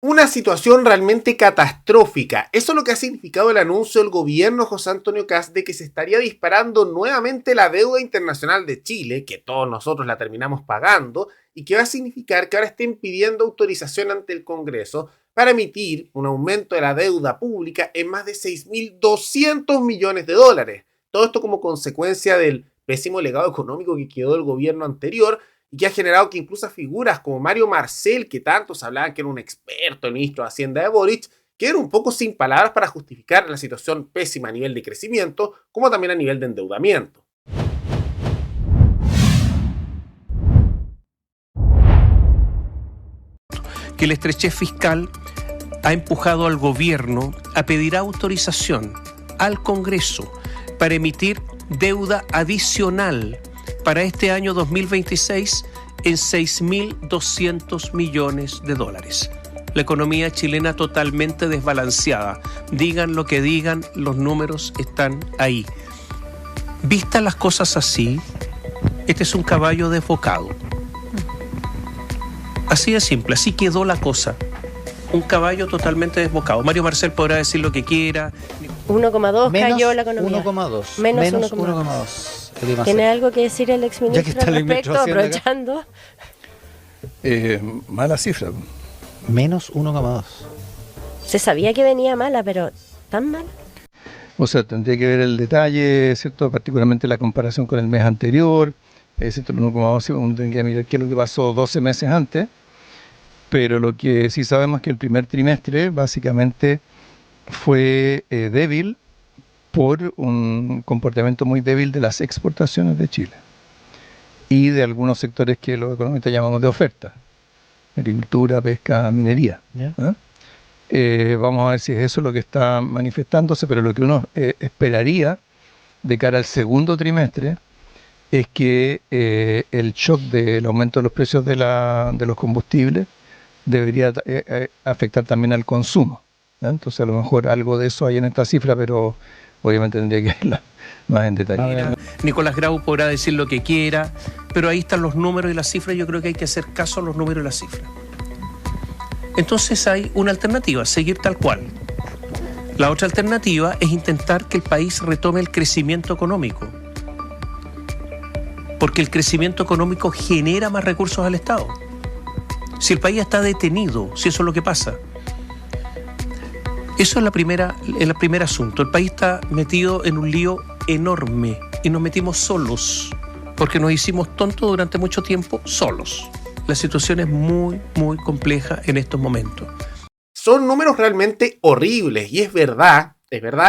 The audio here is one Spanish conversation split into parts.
Una situación realmente catastrófica. Eso es lo que ha significado el anuncio del gobierno de José Antonio Kast de que se estaría disparando nuevamente la deuda internacional de Chile, que todos nosotros la terminamos pagando, y que va a significar que ahora estén pidiendo autorización ante el Congreso para emitir un aumento de la deuda pública en más de 6.200 millones de dólares. Todo esto como consecuencia del pésimo legado económico que quedó del gobierno anterior, y que ha generado que incluso figuras como Mario Marcel, que tantos hablaban que era un experto, el ministro de Hacienda de Boric, queden un poco sin palabras para justificar la situación pésima a nivel de crecimiento, como también a nivel de endeudamiento. Que la estrechez fiscal ha empujado al gobierno a pedir autorización al Congreso para emitir deuda adicional para este año 2026 en 6.200 millones de dólares. La economía chilena totalmente desbalanceada. Digan lo que digan, los números están ahí. Vistas las cosas así, este es un caballo desbocado. Así de simple, así quedó la cosa. Un caballo totalmente desbocado. Mario Marcel podrá decir lo que quiera. 1,2 cayó la economía. 1,2. Menos 1,2. ¿Tiene algo que decir el exministro al respecto, aprovechando? Mala cifra. Menos 1,2. Se sabía que venía mala, pero ¿tan mala? O sea, tendría que ver el detalle, ¿cierto? Particularmente la comparación con el mes anterior. ¿Cierto? El 1,2, uno tendría que mirar qué es lo que pasó 12 meses antes. Pero lo que sí sabemos es que el primer trimestre básicamente fue débil por un comportamiento muy débil de las exportaciones de Chile y de algunos sectores que los economistas llamamos de oferta: agricultura, pesca, minería. Vamos a ver si es eso lo que está manifestándose, pero lo que uno esperaría de cara al segundo trimestre es que el shock del aumento de los precios de los combustibles debería afectar también al consumo. Entonces a lo mejor algo de eso hay en esta cifra, pero obviamente tendría que verla más en detalle. Nicolás Grau podrá decir lo que quiera, pero ahí están los números y las cifras. Yo creo que hay que hacer caso a los números y las cifras. Entonces hay una alternativa: seguir tal cual. La otra alternativa es intentar que el país retome el crecimiento económico, porque el crecimiento económico genera más recursos al Estado. Si el país está detenido, si eso es lo que pasa, eso es el primer asunto. El país está metido en un lío enorme y nos metimos solos, porque nos hicimos tontos durante mucho tiempo solos. La situación es muy, muy compleja en estos momentos. Son números realmente horribles y es verdad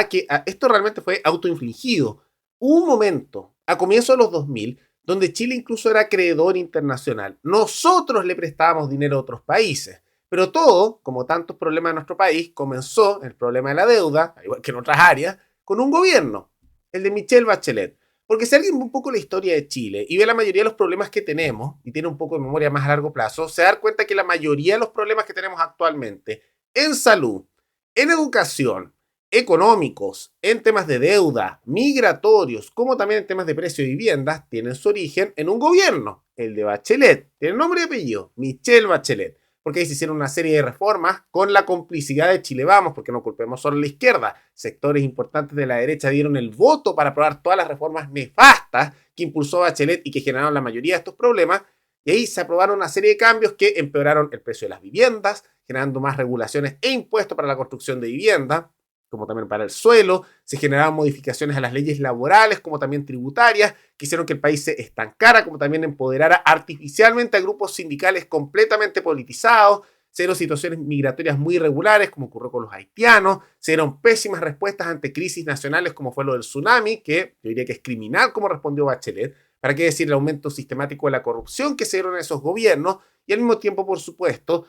que esto realmente fue autoinfligido. Hubo un momento, a comienzos de los 2000, donde Chile incluso era acreedor internacional. Nosotros le prestábamos dinero a otros países. Pero todo, como tantos problemas en nuestro país, comenzó, el problema de la deuda, igual que en otras áreas, con un gobierno, el de Michelle Bachelet. Porque si alguien ve un poco la historia de Chile y ve la mayoría de los problemas que tenemos, y tiene un poco de memoria más a largo plazo, se da cuenta que la mayoría de los problemas que tenemos actualmente en salud, en educación, económicos, en temas de deuda, migratorios, como también en temas de precio de viviendas, tienen su origen en un gobierno, el de Bachelet. Tiene nombre y apellido, Michelle Bachelet. Porque ahí se hicieron una serie de reformas con la complicidad de Chile Vamos, porque no culpemos solo a la izquierda. Sectores importantes de la derecha dieron el voto para aprobar todas las reformas nefastas que impulsó Bachelet y que generaron la mayoría de estos problemas. Y ahí se aprobaron una serie de cambios que empeoraron el precio de las viviendas, generando más regulaciones e impuestos para la construcción de vivienda, como también para el suelo. Se generaron modificaciones a las leyes laborales, como también tributarias, que hicieron que el país se estancara, como también empoderara artificialmente a grupos sindicales completamente politizados. Se dieron situaciones migratorias muy irregulares, como ocurrió con los haitianos. Se dieron pésimas respuestas ante crisis nacionales, como fue lo del tsunami, que yo diría que es criminal como respondió Bachelet. ¿Para qué decir el aumento sistemático de la corrupción que se dieron en esos gobiernos? Y al mismo tiempo, por supuesto,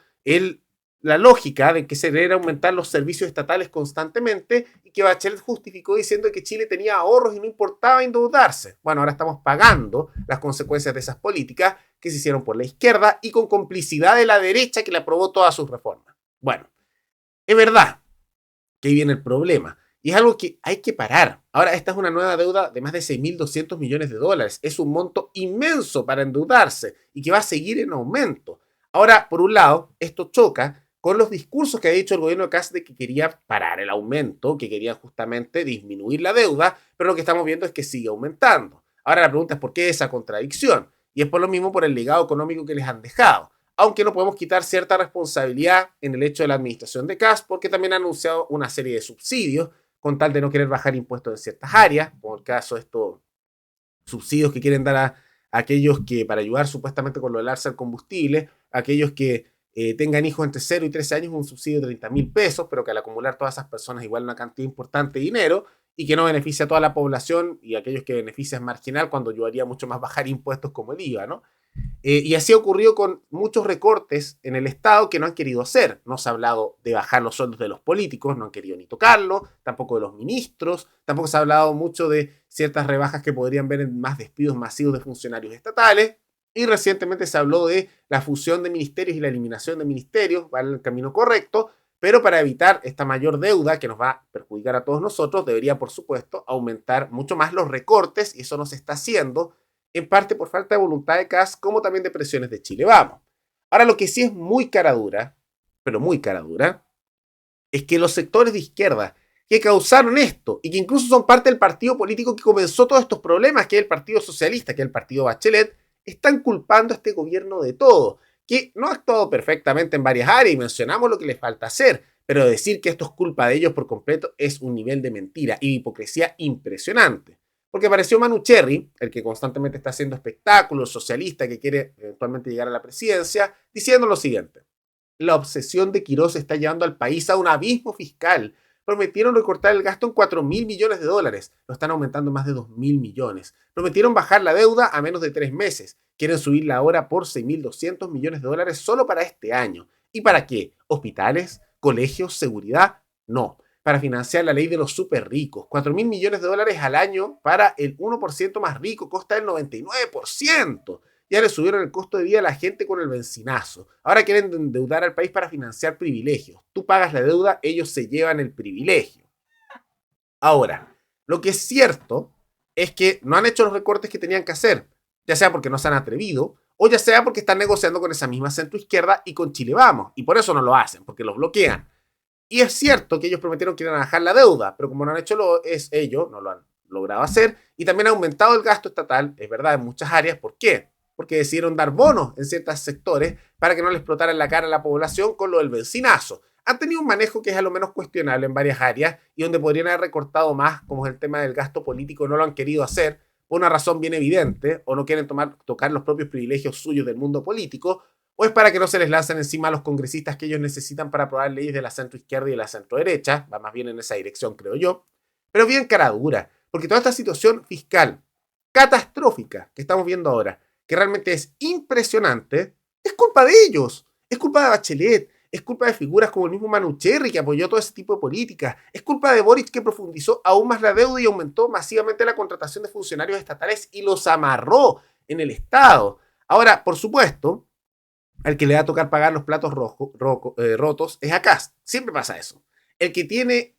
la lógica de que se debería aumentar los servicios estatales constantemente, y que Bachelet justificó diciendo que Chile tenía ahorros y no importaba endeudarse. Bueno, ahora estamos pagando las consecuencias de esas políticas que se hicieron por la izquierda y con complicidad de la derecha, que le aprobó todas sus reformas. Bueno, es verdad que ahí viene el problema y es algo que hay que parar. Ahora, esta es una nueva deuda de más de 6.200 millones de dólares. Es un monto inmenso para endeudarse y que va a seguir en aumento. Ahora, por un lado, esto choca con los discursos que ha dicho el gobierno de Kast de que quería parar el aumento, que quería justamente disminuir la deuda, pero lo que estamos viendo es que sigue aumentando. Ahora la pregunta es por qué esa contradicción, y es por lo mismo por el legado económico que les han dejado, aunque no podemos quitar cierta responsabilidad en el hecho de la administración de Kast, porque también ha anunciado una serie de subsidios con tal de no querer bajar impuestos en ciertas áreas, como el caso de estos subsidios que quieren dar a aquellos que, para ayudar supuestamente con lo del alza del combustible, aquellos que tengan hijos entre 0 y 13 años, un subsidio de 30.000 pesos, pero que al acumular todas esas personas igual una cantidad importante de dinero y que no beneficia a toda la población y aquellos que beneficia es marginal cuando ayudaría mucho más bajar impuestos como el IVA, ¿no? Y así ha ocurrido con muchos recortes en el Estado que no han querido hacer. No se ha hablado de bajar los sueldos de los políticos, no han querido ni tocarlo, tampoco de los ministros, tampoco se ha hablado mucho de ciertas rebajas que podrían ver en más despidos masivos de funcionarios estatales. Y recientemente se habló de la fusión de ministerios y la eliminación de ministerios, va en el camino correcto, pero para evitar esta mayor deuda que nos va a perjudicar a todos nosotros, debería, por supuesto, aumentar mucho más los recortes, y eso no se está haciendo, en parte por falta de voluntad de Kast, como también de presiones de Chile Vamos. Ahora, lo que sí es muy cara dura, pero muy cara dura, es que los sectores de izquierda que causaron esto, y que incluso son parte del partido político que comenzó todos estos problemas, que es el Partido Socialista, que es el Partido Bachelet, están culpando a este gobierno de todo, que no ha actuado perfectamente en varias áreas, y mencionamos lo que les falta hacer, pero decir que esto es culpa de ellos por completo es un nivel de mentira y de hipocresía impresionante. Porque apareció Manu Cherry, el que constantemente está haciendo espectáculos, socialista, que quiere eventualmente llegar a la presidencia, diciendo lo siguiente: la obsesión de Quirós está llevando al país a un abismo fiscal. Prometieron recortar el gasto en 4.000 millones de dólares. Lo están aumentando en más de 2.000 millones. Prometieron bajar la deuda a menos de 3 meses. Quieren subirla ahora por 6.200 millones de dólares solo para este año. ¿Y para qué? ¿Hospitales? ¿Colegios? ¿Seguridad? No. Para financiar la ley de los súper ricos. 4.000 millones de dólares al año para el 1% más rico. Costa el 99%. Ya le subieron el costo de vida a la gente con el benzinazo. Ahora quieren endeudar al país para financiar privilegios. Tú pagas la deuda, ellos se llevan el privilegio. Ahora, lo que es cierto es que no han hecho los recortes que tenían que hacer, ya sea porque no se han atrevido, o ya sea porque están negociando con esa misma centroizquierda y con Chile Vamos, y por eso no lo hacen, porque los bloquean. Y es cierto que ellos prometieron que iban a bajar la deuda, pero como no han hecho ellos, no lo han logrado hacer, y también ha aumentado el gasto estatal, es verdad, en muchas áreas. ¿Por qué? Porque decidieron dar bonos en ciertos sectores para que no les explotaran la cara a la población con lo del benzinazo. Han tenido un manejo que es a lo menos cuestionable en varias áreas y donde podrían haber recortado más, como es el tema del gasto político, no lo han querido hacer por una razón bien evidente, o no quieren tocar los propios privilegios suyos del mundo político, o es para que no se les lancen encima a los congresistas que ellos necesitan para aprobar leyes de la centroizquierda y de la centroderecha. Va más bien en esa dirección, creo yo. Pero bien cara dura, porque toda esta situación fiscal catastrófica que estamos viendo ahora, que realmente es impresionante, es culpa de ellos, es culpa de Bachelet, es culpa de figuras como el mismo Manu Cherry, que apoyó todo ese tipo de políticas, es culpa de Boric, que profundizó aún más la deuda y aumentó masivamente la contratación de funcionarios estatales y los amarró en el Estado. Ahora, por supuesto, al que le va a tocar pagar los platos rotos es a Kast. Siempre pasa eso. El que tiene,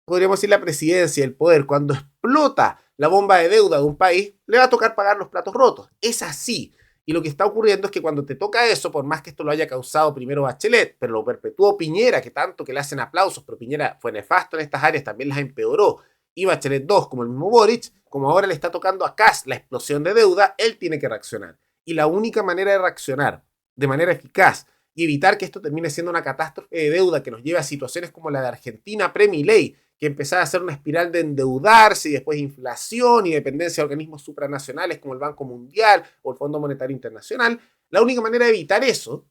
podríamos decir, la presidencia, el poder, cuando explota la bomba de deuda de un país, le va a tocar pagar los platos rotos. Es así. Y lo que está ocurriendo es que cuando te toca eso, por más que esto lo haya causado primero Bachelet, pero lo perpetuó Piñera, que tanto que le hacen aplausos, pero Piñera fue nefasto en estas áreas, también las empeoró, y Bachelet 2, como el mismo Boric, como ahora le está tocando a Kast la explosión de deuda, él tiene que reaccionar. Y la única manera de reaccionar de manera eficaz y evitar que esto termine siendo una catástrofe de deuda que nos lleve a situaciones como la de Argentina pre-Milei, que empezaba a ser una espiral de endeudarse y después inflación y dependencia de organismos supranacionales como el Banco Mundial o el Fondo Monetario Internacional. La única manera de evitar eso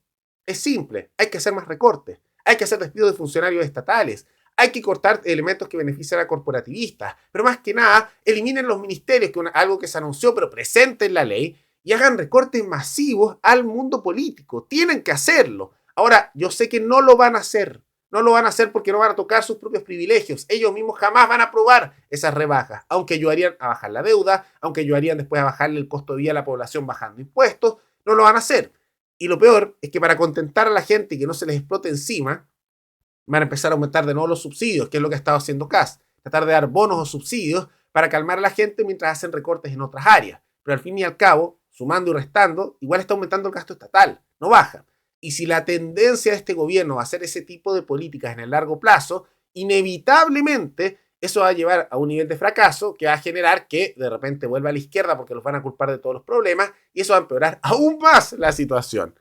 es simple: hay que hacer más recortes, hay que hacer despidos de funcionarios estatales, hay que cortar elementos que benefician a corporativistas, pero más que nada, eliminen los ministerios, que es algo que se anunció pero presente en la ley, y hagan recortes masivos al mundo político. Tienen que hacerlo. Ahora, yo sé que no lo van a hacer. No lo van a hacer porque no van a tocar sus propios privilegios. Ellos mismos jamás van a aprobar esas rebajas, aunque ayudarían a bajar la deuda, aunque ayudarían después a bajarle el costo de vida a la población bajando impuestos. No lo van a hacer. Y lo peor es que para contentar a la gente y que no se les explote encima, van a empezar a aumentar de nuevo los subsidios, que es lo que ha estado haciendo Kast. Tratar de dar bonos o subsidios para calmar a la gente mientras hacen recortes en otras áreas. Pero al fin y al cabo, sumando y restando, igual está aumentando el gasto estatal, no baja. Y si la tendencia de este gobierno va a hacer ese tipo de políticas en el largo plazo, inevitablemente eso va a llevar a un nivel de fracaso que va a generar que de repente vuelva a la izquierda porque los van a culpar de todos los problemas y eso va a empeorar aún más la situación.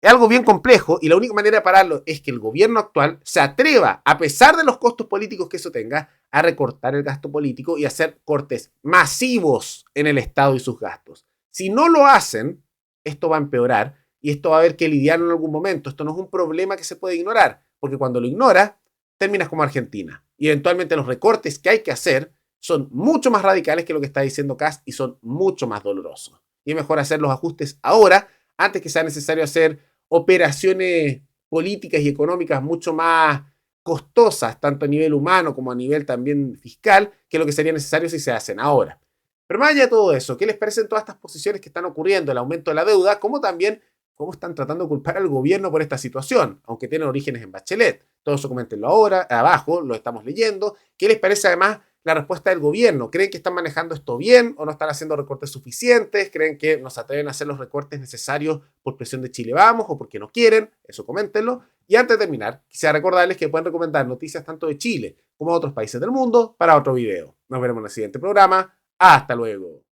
Es algo bien complejo y la única manera de pararlo es que el gobierno actual se atreva, a pesar de los costos políticos que eso tenga, a recortar el gasto político y hacer cortes masivos en el Estado y sus gastos. Si no lo hacen, esto va a empeorar y esto va a haber que lidiarlo en algún momento. Esto no es un problema que se puede ignorar, porque cuando lo ignoras, terminas como Argentina. Y eventualmente los recortes que hay que hacer son mucho más radicales que lo que está diciendo Kast y son mucho más dolorosos. Y es mejor hacer los ajustes ahora, antes que sea necesario hacer operaciones políticas y económicas mucho más costosas, tanto a nivel humano como a nivel también fiscal, que lo que sería necesario si se hacen ahora. Pero más allá de todo eso, ¿qué les parecen todas estas posiciones que están ocurriendo, el aumento de la deuda, como también cómo están tratando de culpar al gobierno por esta situación, aunque tienen orígenes en Bachelet? Todo eso coméntenlo ahora, abajo, lo estamos leyendo. ¿Qué les parece además la respuesta del gobierno? ¿Creen que están manejando esto bien o no están haciendo recortes suficientes? ¿Creen que no se atreven a hacer los recortes necesarios por presión de Chile Vamos o porque no quieren? Eso coméntenlo. Y antes de terminar, quisiera recordarles que pueden recomendar noticias tanto de Chile como de otros países del mundo para otro video. Nos veremos en el siguiente programa. Hasta luego.